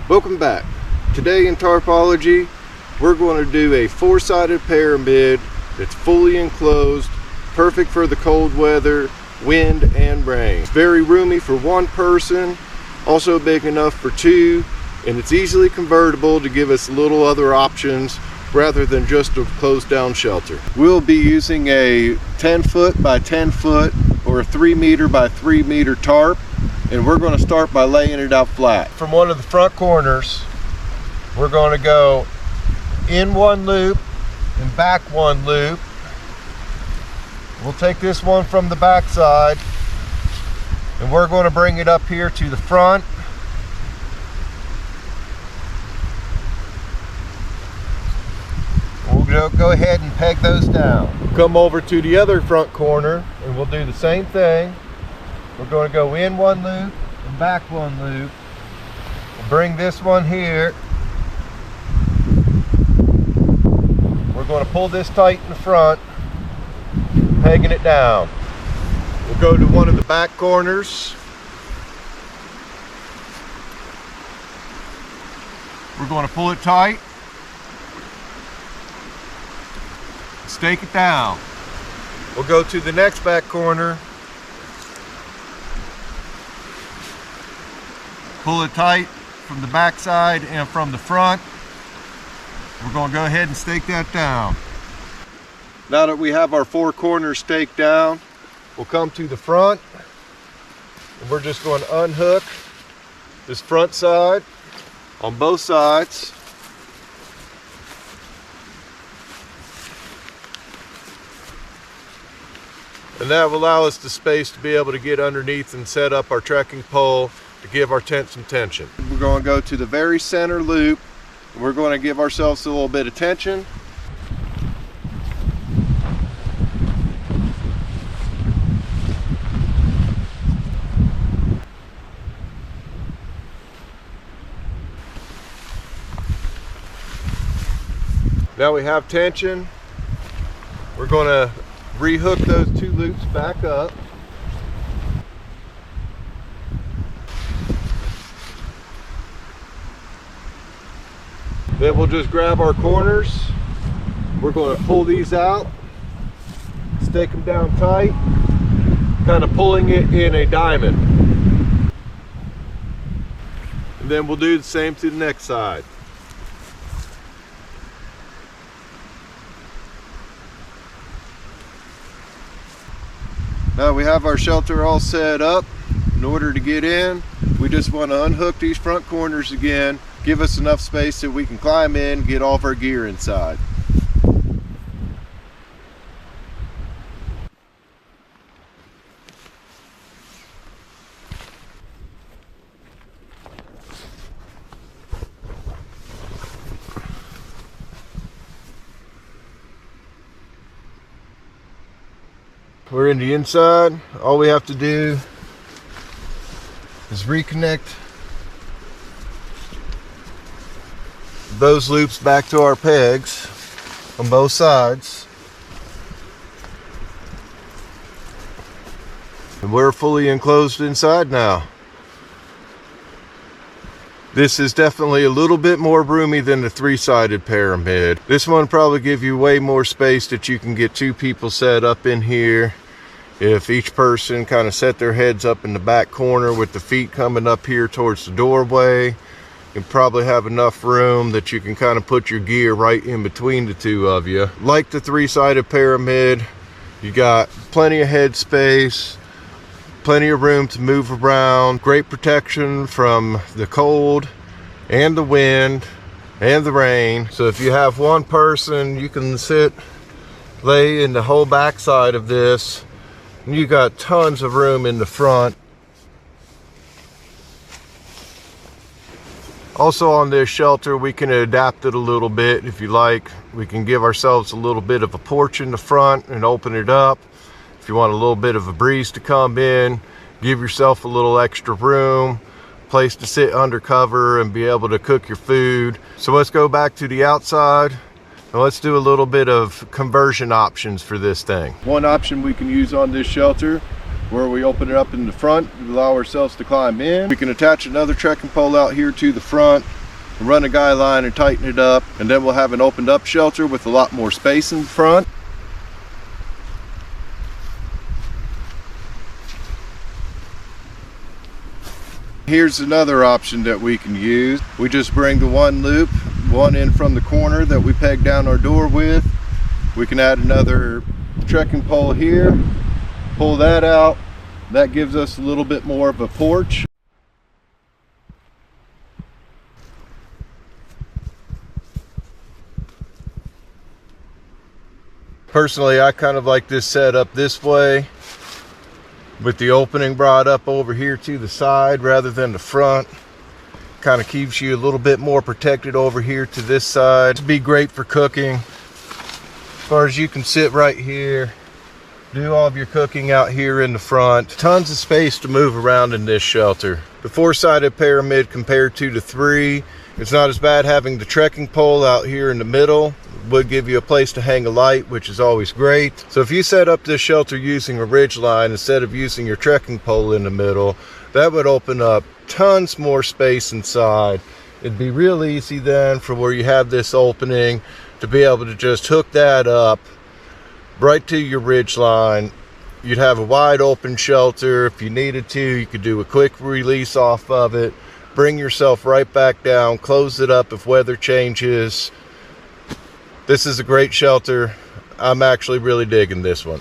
Welcome back. Today in Tarpology, we're going to do a four-sided pyramid that's fully enclosed, perfect for the cold weather, wind and rain. It's very roomy for one person, also big enough for two, and it's easily convertible to give us little other options rather than just a closed down shelter. We'll be using a 10 foot by 10 foot or a 3 meter by 3 meter tarp, and we're going to start by laying it out flat. From one of the front corners, we're going to go in one loop and back one loop. We'll take this one from the back side and we're going to bring it up here to the front. We'll go ahead and peg those down. Come over to the other front corner and we'll do the same thing. We're going to go in one loop and back one loop. We'll bring this one here. We're going to pull this tight in the front, pegging it down. We'll go to one of the back corners. We're going to pull it tight, stake it down. We'll go to the next back corner, pull it tight from the back side and from the front. We're going to go ahead and stake that down. Now that we have our four corners staked down, we'll come to the front and we're just going to unhook this front side on both sides. And that will allow us the space to be able to get underneath and set up our trekking pole to give our tent some tension. We're going to go to the very center loop. We're going to give ourselves a little bit of tension. Now we have tension. We're going to rehook those two loops back up. Then we'll just grab our corners. We're going to pull these out, stake them down tight, kind of pulling it in a diamond. And then we'll do the same to the next side. Now we have our shelter all set up. In order to get in, we just want to unhook these front corners again, give us enough space that we can climb in and get all of our gear inside. We're in the inside. All we have to do is reconnect those loops back to our pegs on both sides. And we're fully enclosed inside now. This is definitely a little bit more roomy than the three-sided pyramid. This one probably give you way more space that you can get two people set up in here. If each person kind of set their heads up in the back corner with the feet coming up here towards the doorway, you probably have enough room that you can kind of put your gear right in between the two of you. Like the three-sided pyramid, you got plenty of head space, plenty of room to move around, great protection from the cold and the wind and the rain. So if you have one person, you can lay in the whole back side of this. You got tons of room in the front. Also on this shelter, we can adapt it a little bit if you like. We can give ourselves a little bit of a porch in the front and open it up. If you want a little bit of a breeze to come in, give yourself a little extra room, place to sit under cover and be able to cook your food. So let's go back to the outside. Now let's do a little bit of conversion options for this thing. One option we can use on this shelter where we open it up in the front to allow ourselves to climb in. We can attach another trekking pole out here to the front, run a guy line and tighten it up, and then we'll have an opened up shelter with a lot more space in front. Here's another option that we can use. We just bring the one loop, one in from the corner that we peg down our door with. We can add another trekking pole here, pull that out. That gives us a little bit more of a porch. Personally, I kind of like this setup this way, with the opening brought up over here to the side rather than the front. Kind of keeps you a little bit more protected over here to this side. It'd be great for cooking. As far as you can sit right here, do all of your cooking out here in the front. Tons of space to move around in this shelter. The 4-sided pyramid compared to the 3, it's not as bad having the trekking pole out here in the middle. Would give you a place to hang a light, which is always great. So if you set up this shelter using a ridge line instead of using your trekking pole in the middle, that would open up tons more space inside. It'd be real easy then for where you have this opening to be able to just hook that up right to your ridge line. You'd have a wide open shelter. If you needed to, you could do a quick release off of it, bring yourself right back down, close it up if weather changes. This is a great shelter. I'm actually really digging this one.